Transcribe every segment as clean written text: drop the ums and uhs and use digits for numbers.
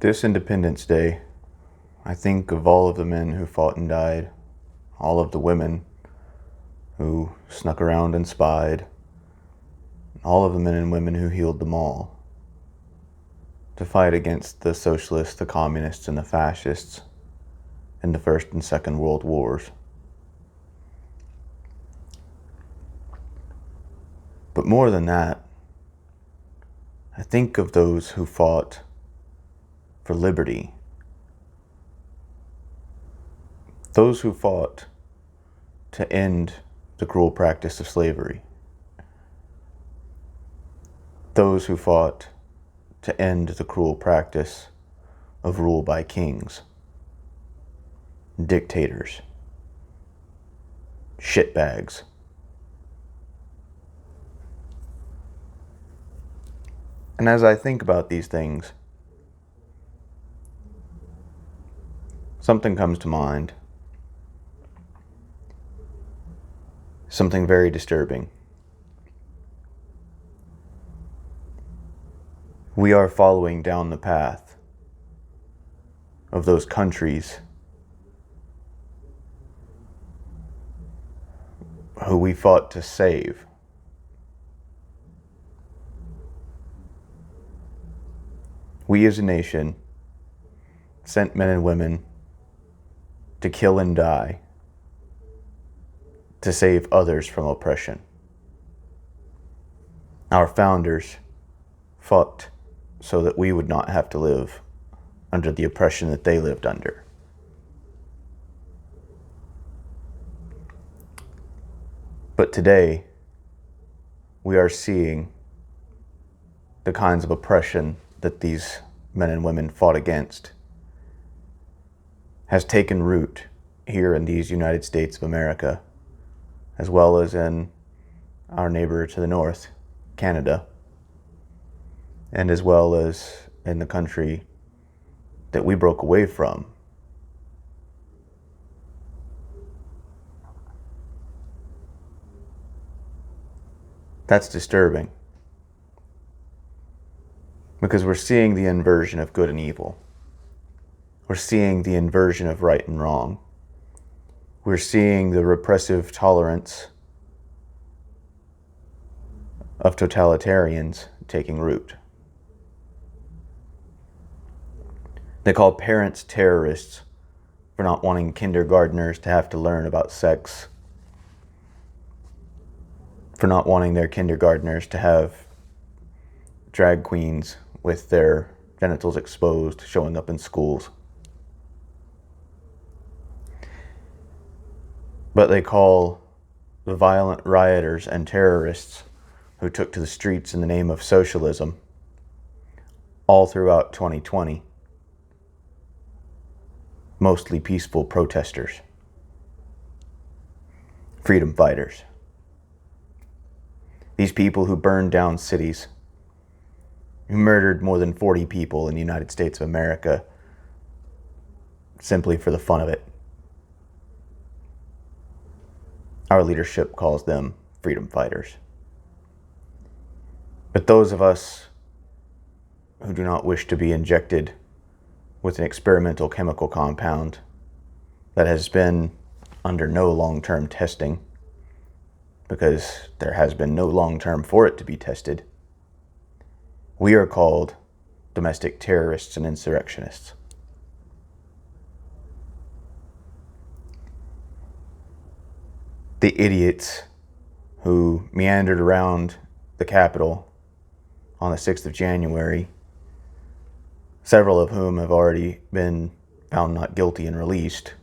This Independence Day, I think of all of the men who fought and died, all of the women who snuck around and spied, all of the men and women who healed them all to fight against the socialists, the communists, and the fascists in the First and Second World Wars. But more than that, I think of those who fought for liberty, those who fought to end the cruel practice of slavery, those who fought to end the cruel practice of rule by kings, dictators, shitbags. And as I think about these things, something comes to mind. Something very disturbing. We are following down the path of those countries who we fought to save. We as a nation sent men and women to kill and die to save others from oppression. Our founders fought so that we would not have to live under the oppression that they lived under. But today, we are seeing the kinds of oppression that these men and women fought against has taken root here in these United States of America, as well as in our neighbor to the north, Canada, and as well as in the country that we broke away from. That's disturbing, because we're seeing the inversion of good and evil. We're seeing the inversion of right and wrong. We're seeing the repressive tolerance of totalitarians taking root. They call parents terrorists for not wanting kindergartners to have to learn about sex, for not wanting their kindergartners to have drag queens with their genitals exposed showing up in schools. But they call the violent rioters and terrorists who took to the streets in the name of socialism all throughout 2020 mostly peaceful protesters, freedom fighters. These people who burned down cities, who murdered more than 40 people in the United States of America simply for the fun of it. Our leadership calls them freedom fighters. But those of us who do not wish to be injected with an experimental chemical compound that has been under no long-term testing, because there has been no long-term for it to be tested, we are called domestic terrorists and insurrectionists. The idiots who meandered around the Capitol on the 6th of January, several of whom have already been found not guilty and released,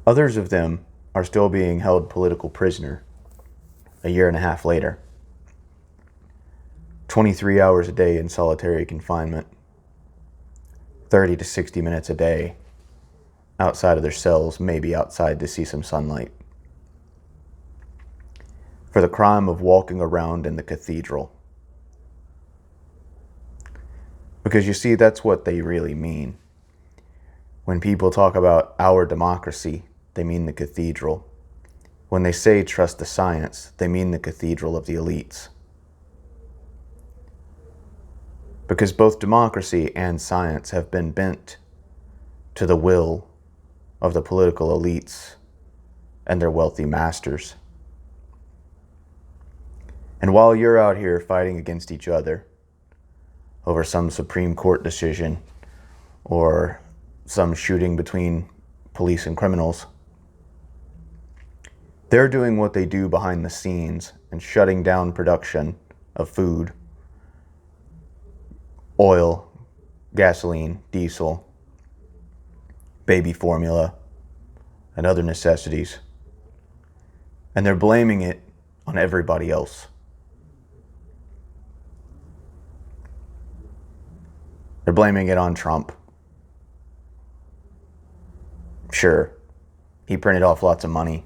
others of them are still being held political prisoner a year and a half later. 23 hours a day in solitary confinement, 30 to 60 minutes a day outside of their cells, maybe outside to see some sunlight, for the crime of walking around in the cathedral. Because you see, that's what they really mean. When people talk about our democracy, they mean the cathedral. When they say trust the science, they mean the cathedral of the elites. because both democracy and science have been bent to the will of the political elites and their wealthy masters. And while you're out here fighting against each other over some Supreme Court decision or some shooting between police and criminals, they're doing what they do behind the scenes and shutting down production of food, oil, gasoline, diesel, baby formula, and other necessities. And they're blaming it on everybody else. They're blaming it on Trump. Sure, he printed off lots of money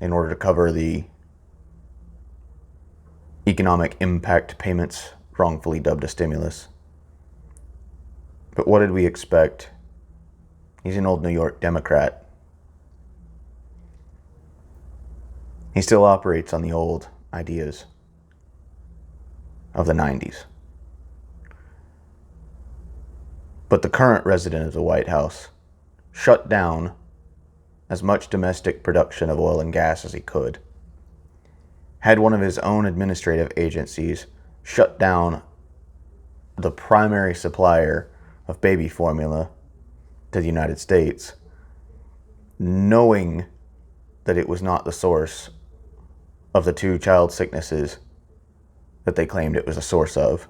in order to cover the economic impact payments wrongfully dubbed a stimulus. But what did we expect? He's an old New York Democrat. He still operates on the old ideas of the 90s. But the current resident of the White House shut down as much domestic production of oil and gas as he could, had one of his own administrative agencies shut down the primary supplier of baby formula to the United States, knowing that it was not the source of the 2 child sicknesses that they claimed it was a source of.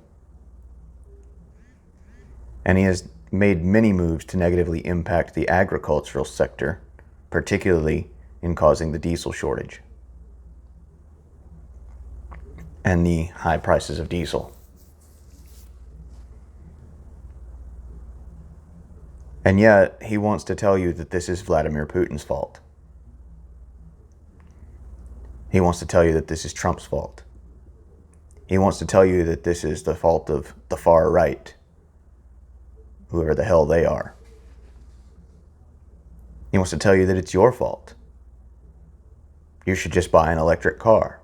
And he has made many moves to negatively impact the agricultural sector, particularly in causing the diesel shortage and the high prices of diesel. And yet, he wants to tell you that this is Vladimir Putin's fault. He wants to tell you that this is Trump's fault. He wants to tell you that this is the fault of the far right, whoever the hell they are. He wants to tell you that it's your fault. You should just buy an electric car.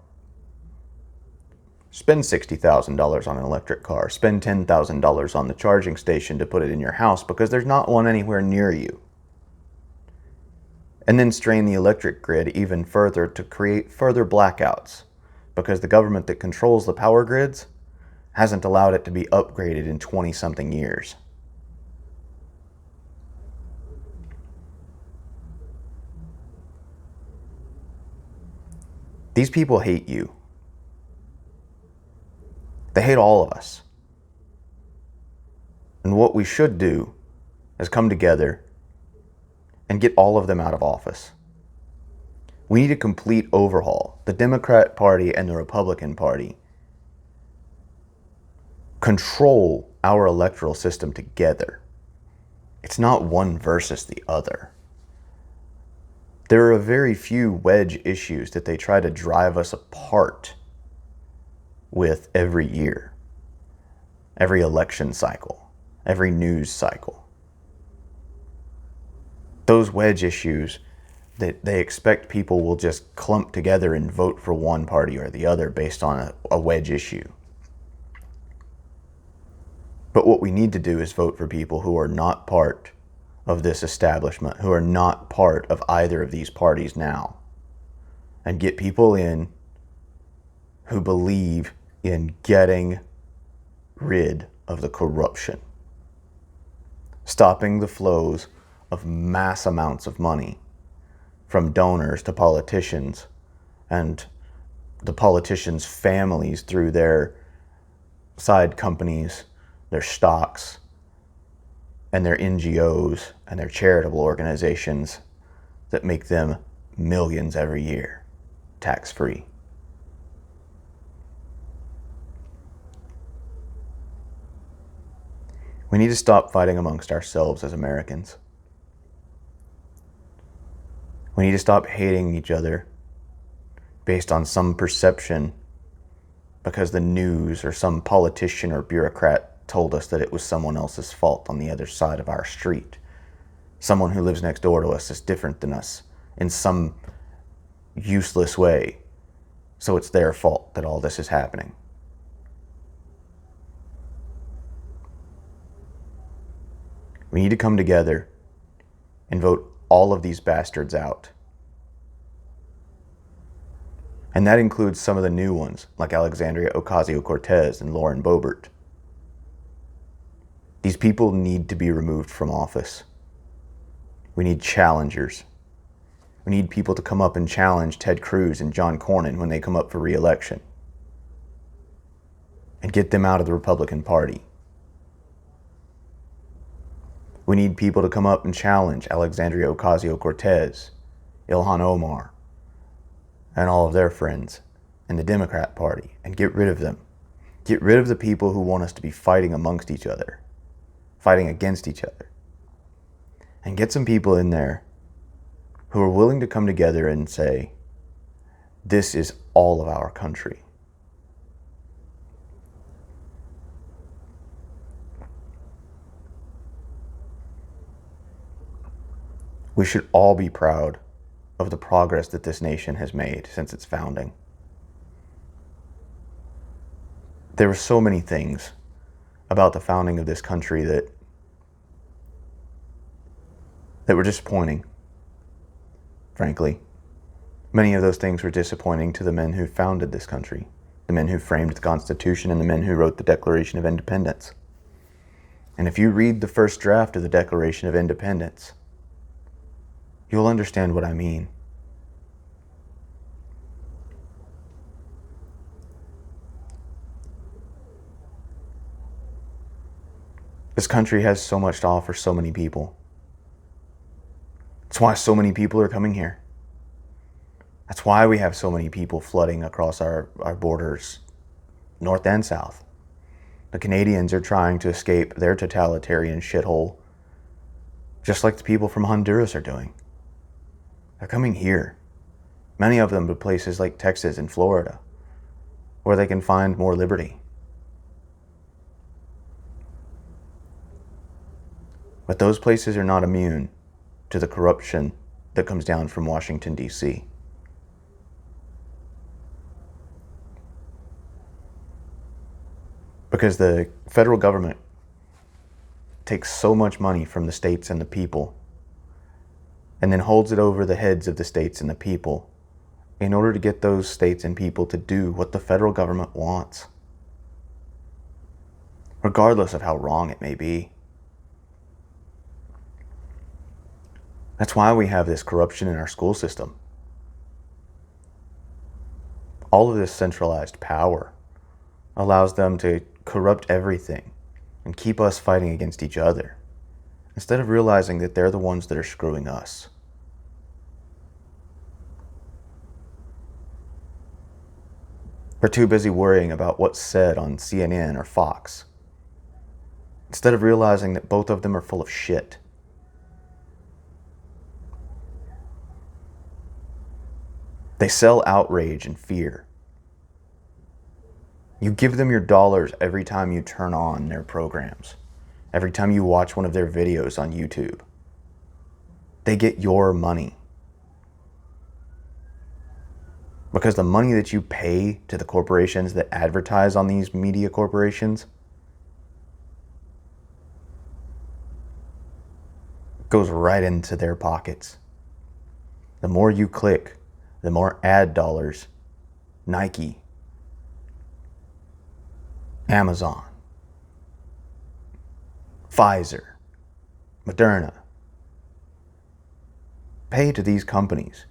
Spend $60,000 on an electric car. Spend $10,000 on the charging station to put it in your house because there's not one anywhere near you. And then strain the electric grid even further to create further blackouts because the government that controls the power grids hasn't allowed it to be upgraded in 20-something years. These people hate you. They hate all of us. And what we should do is come together and get all of them out of office. We need a complete overhaul. The Democrat Party and the Republican Party control our electoral system together. It's not one versus the other. There are very few wedge issues that they try to drive us apart with every year, every election cycle, every news cycle. Those wedge issues that they expect people will just clump together and vote for one party or the other based on a wedge issue. But what we need to do is vote for people who are not part of this establishment, who are not part of either of these parties now, and get people in who believe in getting rid of the corruption, stopping the flows of mass amounts of money from donors to politicians and the politicians' families through their side companies, their stocks, and their NGOs and their charitable organizations that make them millions every year, tax-free. We need to stop fighting amongst ourselves as Americans. We need to stop hating each other based on some perception because the news or some politician or bureaucrat told us that it was someone else's fault on the other side of our street. Someone who lives next door to us is different than us in some useless way, so it's their fault that all this is happening. We need to come together and vote all of these bastards out. And that includes some of the new ones, like Alexandria Ocasio-Cortez and Lauren Boebert. These people need to be removed from office. We need challengers. We need people to come up and challenge Ted Cruz and John Cornyn when they come up for re-election. And get them out of the Republican Party. We need people to come up and challenge Alexandria Ocasio-Cortez, Ilhan Omar, and all of their friends in the Democrat Party, and get rid of them. Get rid of the people who want us to be fighting amongst each other, fighting against each other. And get some people in there who are willing to come together and say, this is all of our country. We should all be proud of the progress that this nation has made since its founding. There were so many things about the founding of this country that were disappointing, frankly. Many of those things were disappointing to the men who founded this country, the men who framed the Constitution, and the men who wrote the Declaration of Independence. And if you read the first draft of the Declaration of Independence, you'll understand what I mean. This country has so much to offer so many people. That's why so many people are coming here. That's why we have so many people flooding across our borders, north and south. The Canadians are trying to escape their totalitarian shithole, just like the people from Honduras are doing. They're coming here. Many of them to places like Texas and Florida, where they can find more liberty. But those places are not immune to the corruption that comes down from Washington, D.C. Because the federal government takes so much money from the states and the people, and then holds it over the heads of the states and the people in order to get those states and people to do what the federal government wants, regardless of how wrong it may be. That's why we have this corruption in our school system. All of this centralized power allows them to corrupt everything and keep us fighting against each other, instead of realizing that they're the ones that are screwing us. We're too busy worrying about what's said on CNN or Fox, instead of realizing that both of them are full of shit. They sell outrage and fear. You give them your dollars every time you turn on their programs, every time you watch one of their videos on YouTube. They get your money. Because the money that you pay to the corporations that advertise on these media corporations goes right into their pockets. The more you click, the more ad dollars Nike, Amazon, Pfizer, Moderna pay to these companies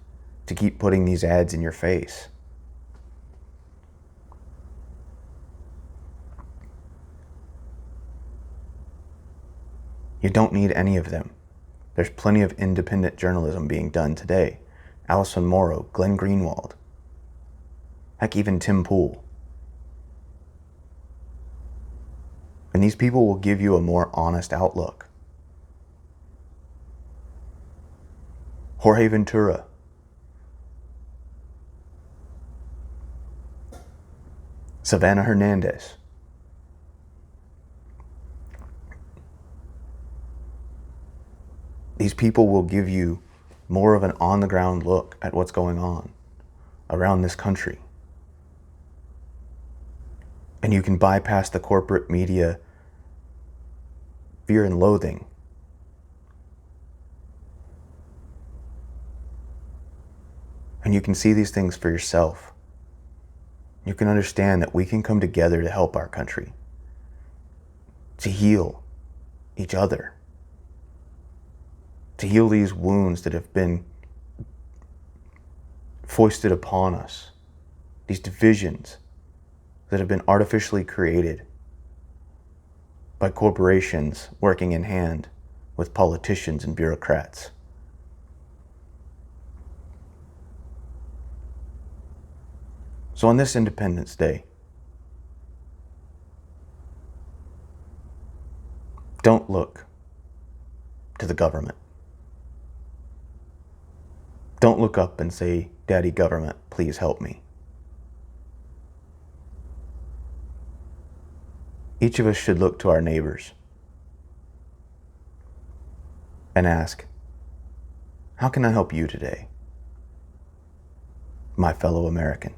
to keep putting these ads in your face. You don't need any of them. There's plenty of independent journalism being done today. Alison Morrow, Glenn Greenwald, heck, even Tim Pool. And these people will give you a more honest outlook. Jorge Ventura, Savannah Hernandez, these people will give you more of an on-the-ground look at what's going on around this country. And you can bypass the corporate media fear and loathing and you can see these things for yourself, you can understand that we can come together to help our country, to heal each other, to heal these wounds that have been foisted upon us, these divisions that have been artificially created by corporations working in hand with politicians and bureaucrats. So on this Independence Day, don't look to the government. Don't look up and say, "Daddy government, please help me." Each of us should look to our neighbors and ask, "How can I help you today, my fellow American?"